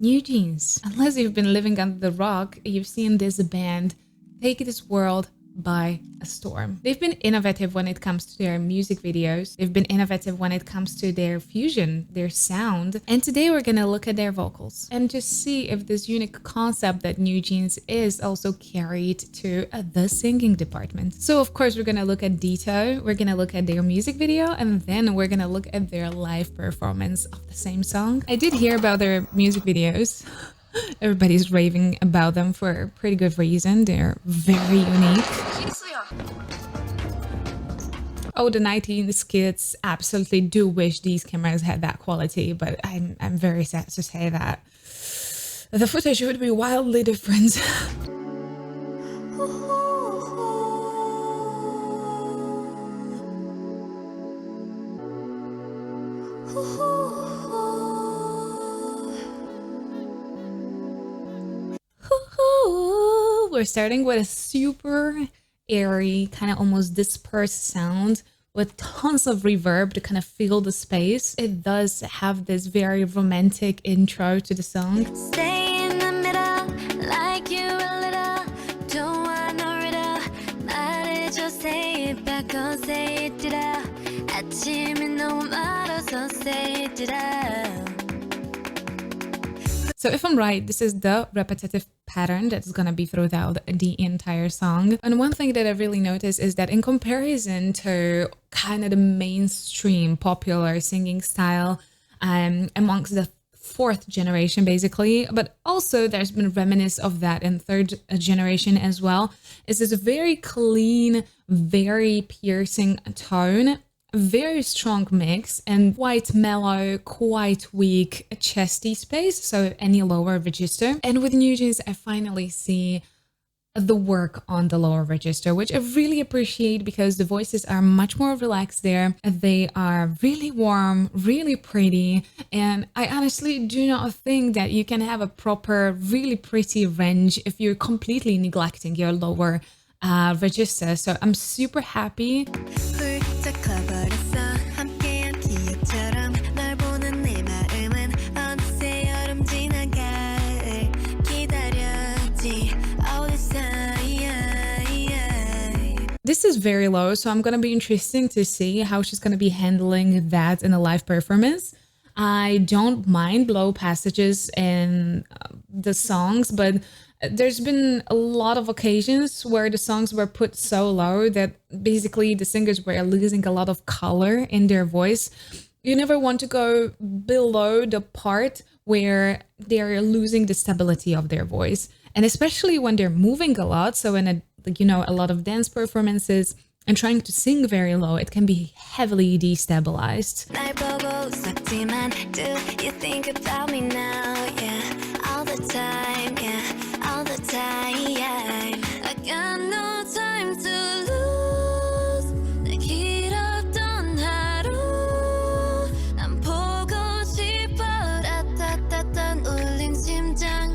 NewJeans. Unless you've been living under the rock, you've seen this band take this world by a storm. They've been innovative when it comes to their music videos. They've been innovative when it comes to their fusion, their sound. And today we're gonna look at their vocals and just see if this unique concept that NewJeans is also carried to the singing department. So of course we're gonna look at Ditto, we're gonna look at their music video, and then we're gonna look at their live performance of the same song. I did hear about their music videos. Everybody's raving about them for a pretty good reason. They're very unique. Oh, the 19s kids absolutely do wish these cameras had that quality, but I'm very sad to say that the footage would be wildly different. We're starting with a super airy, kind of almost dispersed sound with tons of reverb to kind of fill the space. It does have this very romantic intro to the song. Stay in the middle, like you a little. Don't want no riddle. 말해줘, say it back, oh, say it ditto. 아침이 너무 멀어서 say it ditto. So if I'm right, this is the repetitive pattern that's gonna be throughout the entire song. And one thing that I really noticed is that in comparison to kind of the mainstream popular singing style amongst the fourth generation basically, but also there's been reminiscence of that in third generation as well, is this very clean, very piercing tone. Very strong mix and quite mellow, quite weak chesty space, so any lower register. And with NewJeans, I finally see the work on the lower register, which I really appreciate because the voices are much more relaxed there. They are really warm, really pretty, and I honestly do not think that you can have a proper, really pretty range if you're completely neglecting your lower register. So I'm super happy. This is very low, so I'm gonna be interesting to see how she's gonna be handling that in a live performance. I don't mind low passages in the songs, but there's been a lot of occasions where the songs were put so low that basically the singers were losing a lot of color in their voice. You never want to go below the part where they're losing the stability of their voice. And especially when they're moving a lot, so in a lot of dance performances and trying to sing very low, it can be heavily destabilized. Do you think about me now? Yeah, all the time, yeah, all the time. I got no time to lose. 내 길었던 하루 난 보고 싶어. 라따따따 울린 심장.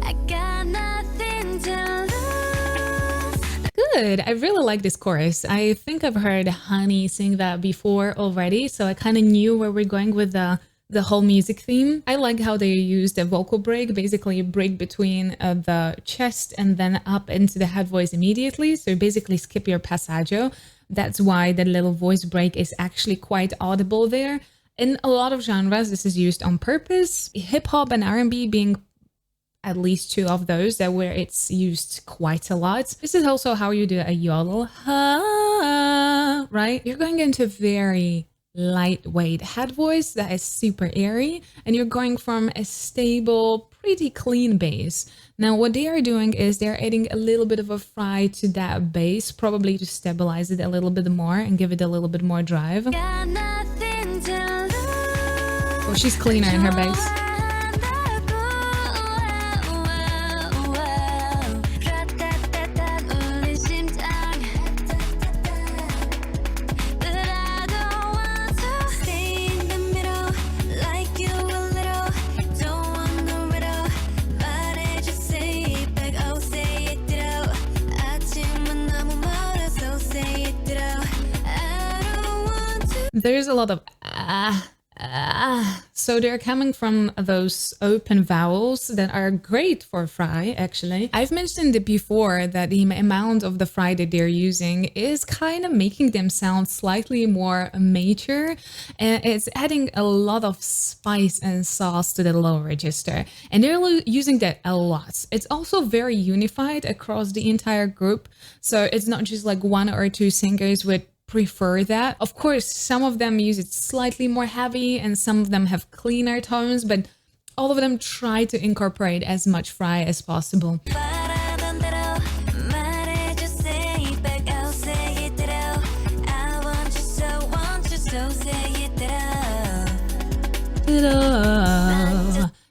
I got nothing to lose. Good. I really like this chorus. I think I've heard Honey sing that before already, so I kind of knew where we're going with the whole music theme. I like how they used a vocal break, basically a break between the chest and then up into the head voice immediately. So basically skip your passaggio. That's why the little voice break is actually quite audible there. In a lot of genres, this is used on purpose. Hip hop and R&B being at least two of those that where it's used quite a lot. This is also how you do a yodel, right? You're going into very lightweight head voice that is super airy, and you're going from a stable, pretty clean bass. Now what they are doing is they're adding a little bit of a fry to that bass, probably to stabilize it a little bit more and give it a little bit more drive. Oh, she's cleaner in her bass. There's a lot of So they're coming from those open vowels that are great for fry, actually. I've mentioned it before that the amount of the fry that they're using is kind of making them sound slightly more mature, and it's adding a lot of spice and sauce to the low register, and they're using that a lot. It's also very unified across the entire group, so it's not just like one or two singers would prefer that. Of course, some of them use it slightly more heavy and some of them have cleaner tones, but all of them try to incorporate as much fry as possible.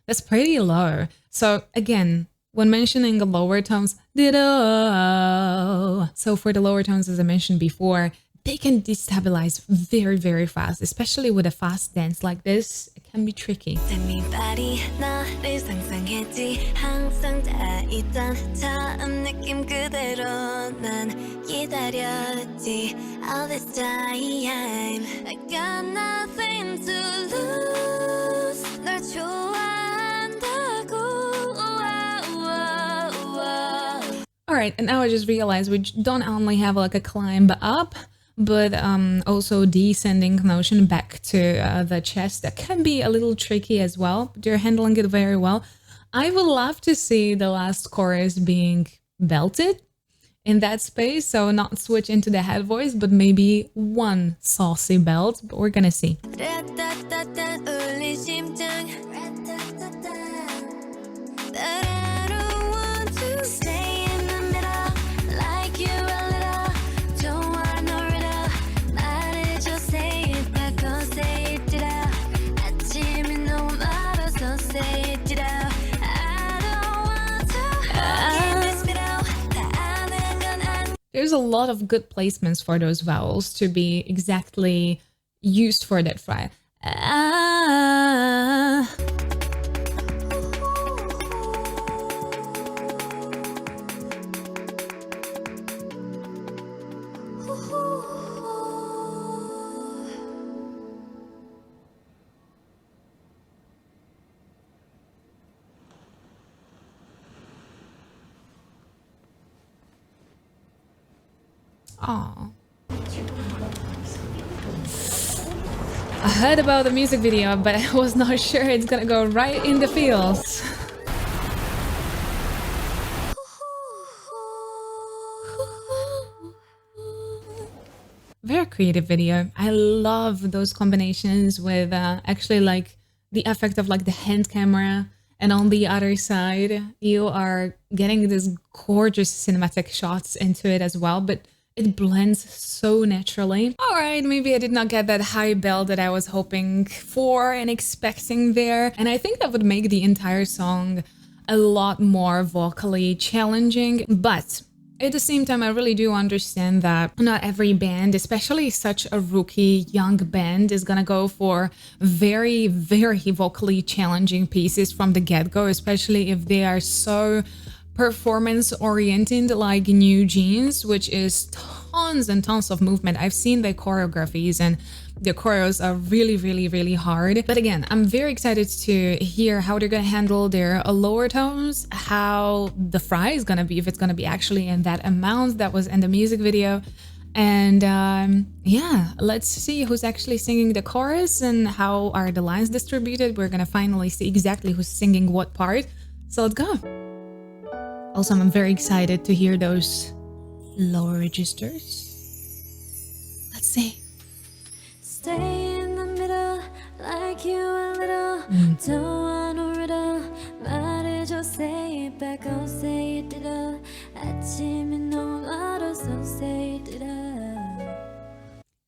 That's pretty low. So again, when mentioning the lower tones, ditto. So for the lower tones, as I mentioned before, they can destabilize very, very fast, especially with a fast dance like this. It can be tricky. All this time I got nothing to lose. 널 좋아한다고. Alright, and now I just realized we don't only have like a climb up, but also descending notion back to the chest. That can be a little tricky as well, but they're handling it very well. I would love to see the last chorus being belted in that space, so not switch into the head voice, but maybe one saucy belt, but we're gonna see. There's a lot of good placements for those vowels to be exactly used for that fry. Aww. I heard about the music video, but I was not sure it's gonna go right in the feels. Very creative video. I love those combinations with actually like the effect of like the hand camera, and on the other side you are getting this gorgeous cinematic shots into it as well, but it blends so naturally. All right, maybe I did not get that high bell that I was hoping for and expecting there. And I think that would make the entire song a lot more vocally challenging. But at the same time, I really do understand that not every band, especially such a rookie young band, is gonna go for very, very vocally challenging pieces from the get-go, especially if they are so performance oriented like NewJeans, which is tons and tons of movement. I've seen their choreographies and the choreos are really, really, really hard. But again, I'm very excited to hear how they're gonna handle their lower tones, how the fry is gonna be, if it's gonna be actually in that amount that was in the music video. And yeah, let's see who's actually singing the chorus and how are the lines distributed. We're gonna finally see exactly who's singing what part. So let's go. Also, I'm very excited to hear those lower registers. Let's see. Stay in the middle, like you a little. Don't want no riddle. 말해줘, say it back, I'll say it ditto. 아침에 너무 멀어서 say it ditto.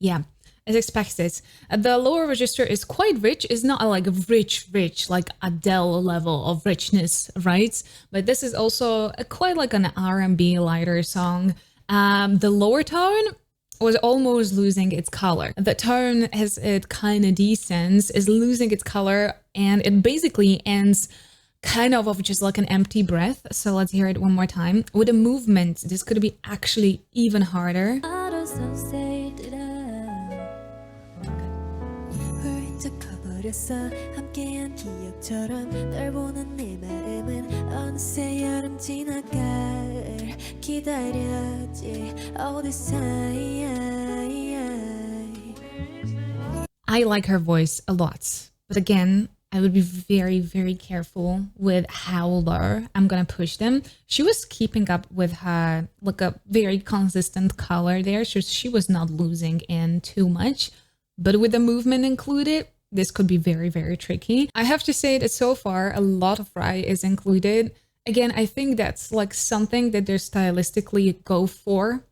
Yeah, as expected. The lower register is quite rich. It's not like rich, like Adele level of richness, right? But this is also quite like an R&B lighter song. The lower tone was almost losing its color. The tone, as it kind of descends, is losing its color, and it basically ends kind of just like an empty breath. So let's hear it one more time. With a movement, this could be actually even harder. 그랬어 함께한 기억처럼 널 보는 내 마음은 어느새 여름 지나갈 기다렸지 all this time. I like her voice a lot, but again, I would be very, very careful with how low I'm gonna push them. She was keeping up with her, like a very consistent color there. She was not losing in too much, but with the movement included, this could be very, very tricky. I have to say that so far, a lot of fry is included. Again, I think that's like something that they stylistically go for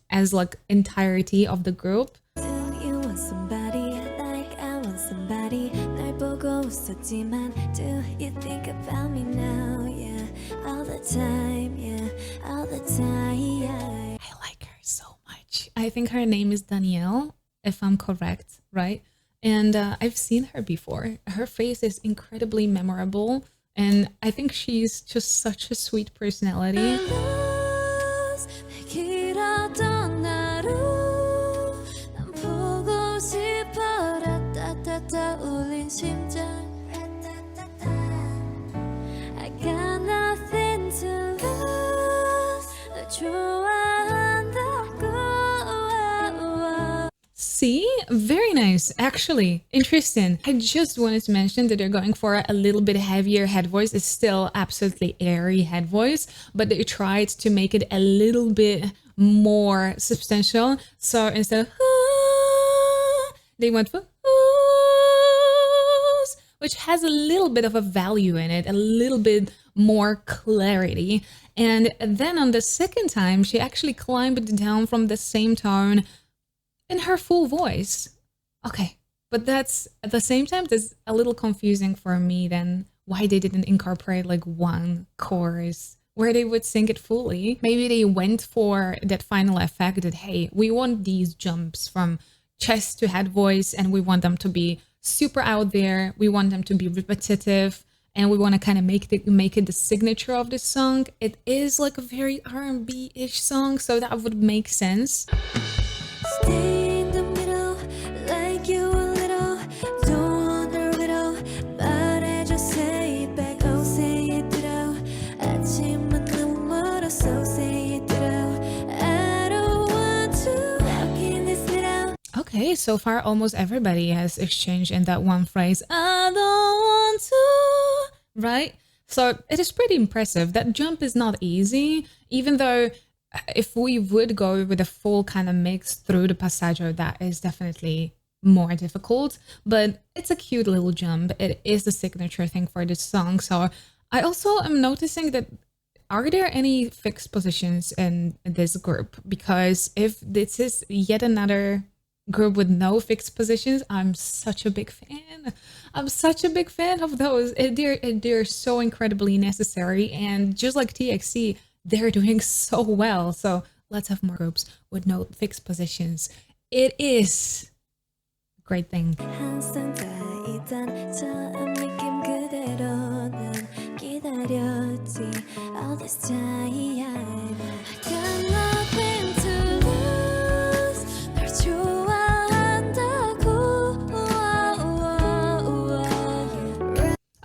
as like entirety of the group. Do you want somebody like I want somebody? 날 보고 웃었지만 do you think about me now? Yeah, all the time, yeah, all the time. I like her so much. I think her name is Danielle, if I'm correct, right? And I've seen her before. Her face is incredibly memorable, and I think she's just such a sweet personality. I got nothing to lose. 널 좋아한다고. See? Very nice, actually. Interesting. I just wanted to mention that they're going for a little bit heavier head voice. It's still absolutely airy head voice, but they tried to make it a little bit more substantial. So instead of they went for which has a little bit of a value in it, a little bit more clarity. And then on the second time, she actually climbed down from the same tone in her full voice. Okay, but that's at the same time, that's a little confusing for me then why they didn't incorporate like one chorus where they would sing it fully. Maybe they went for that final effect that, hey, we want these jumps from chest to head voice and we want them to be super out there. We want them to be repetitive and we want to kind of make it the signature of this song. It is like a very R&B-ish song, so that would make sense. Stay in the middle, like you a little. Don't wonder riddle. 말해줘, say it back, oh say it ditto. 아침은 너무 멀었어, say it ditto. I don't want to walk in this little. Okay, so far almost everybody has exchanged in that one phrase. I don't want to, right? So it is pretty impressive. That jump is not easy, even though if we would go with a full kind of mix through the passaggio, that is definitely more difficult, but it's a cute little jump. It is the signature thing for this song. So I also am noticing that, are there any fixed positions in this group? Because if this is yet another group with no fixed positions, I'm such a big fan. I'm such a big fan of those. They're so incredibly necessary, and just like TXT, they're doing so well. So let's have more groups with no fixed positions. It is a great thing. 항상 다이던 처음 느낌 그대로 난 기다렸지 all this time. I got nothing to lose. 널 좋아한다고.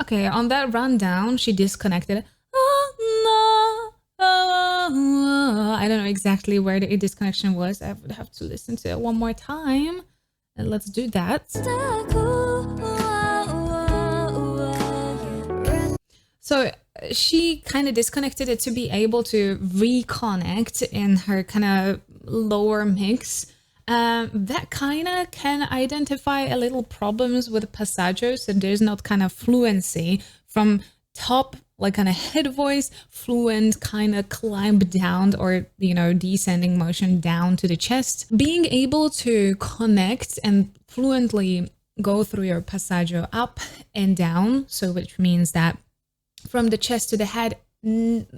Okay, on that rundown, she disconnected. I don't know exactly where the disconnection was. I would have to listen to it one more time. And let's do that. So she kind of disconnected it to be able to reconnect in her kind of lower mix. That kind of can identify a little problems with passaggio. So there's not kind of fluency from top, like kind of head voice, fluent kind of climb down, or, you know, descending motion down to the chest. Being able to connect and fluently go through your passaggio up and down, so which means that from the chest to the head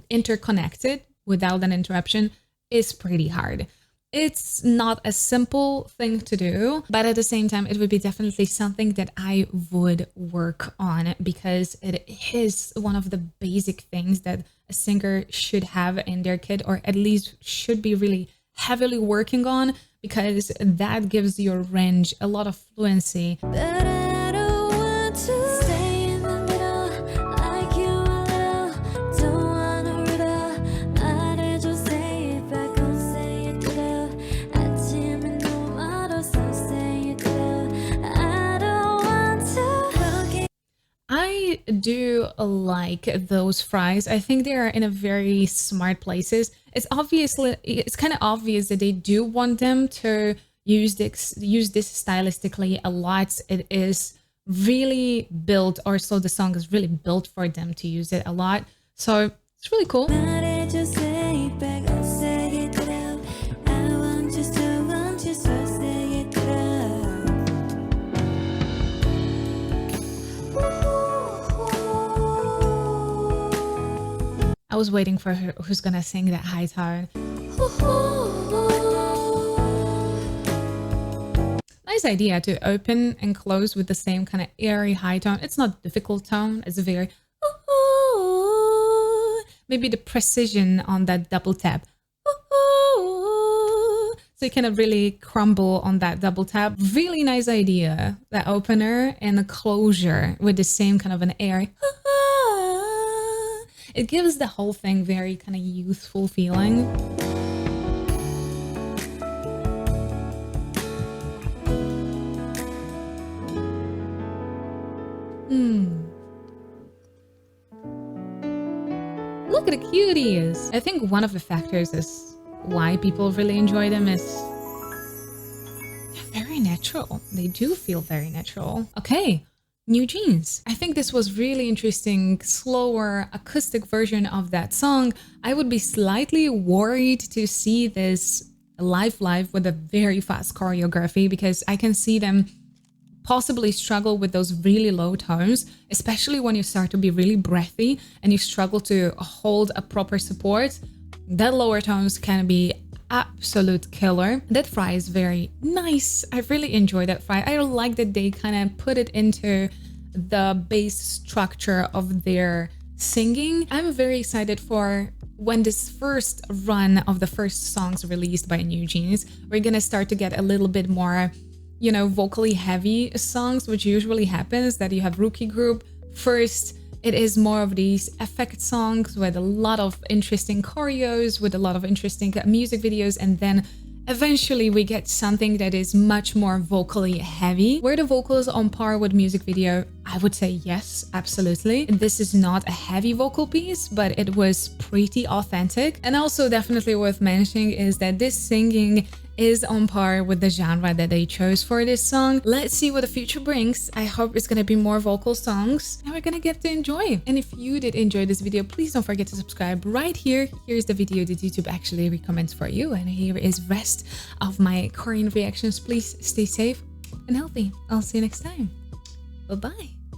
interconnected without an interruption, is pretty hard. It's not a simple thing to do, but at the same time, it would be definitely something that I would work on, because it is one of the basic things that a singer should have in their kit, or at least should be really heavily working on, because that gives your range a lot of fluency. But I don't want really do like those fries. I think they are in a very smart places. It's kind of obvious that they do want them to use this stylistically a lot. It is really built, or so the song is really built for them to use it a lot. So it's really cool. I was waiting for who's gonna sing that high tone. Nice idea to open and close with the same kind of airy high tone. It's not a difficult tone. It's a very maybe the precision on that double tap. So you kind of really crumble on that double tap. Really nice idea. The opener and the closure with the same kind of an airy. It gives the whole thing very kind of youthful feeling. Look at the cuties. I think one of the factors is why people really enjoy them is they're very natural. They do feel very natural. Okay. NewJeans. I think this was really interesting, slower acoustic version of that song. I would be slightly worried to see this live with a very fast choreography, because I can see them possibly struggle with those really low tones, especially when you start to be really breathy and you struggle to hold a proper support. That lower tones can be absolute killer. That fry is very nice. I really enjoy that fry. I like that they kind of put it into the bass structure of their singing. I'm very excited for when this first run of the first songs released by NewJeans, we're gonna start to get a little bit more, you know, vocally heavy songs, which usually happens that you have rookie group first. It is more of these effect songs with a lot of interesting choreos, with a lot of interesting music videos, and then eventually we get something that is much more vocally heavy. Were the vocals on par with music video? I would say yes, absolutely. This is not a heavy vocal piece, but it was pretty authentic. And also definitely worth mentioning is that this singing is on par with the genre that they chose for this song. Let's see what the future brings. I hope it's gonna be more vocal songs and we're gonna get to enjoy. And if you did enjoy this video, please don't forget to subscribe right here. Here's the video that YouTube actually recommends for you. And here is rest of my Korean reactions. Please stay safe and healthy. I'll see you next time. Bye-bye.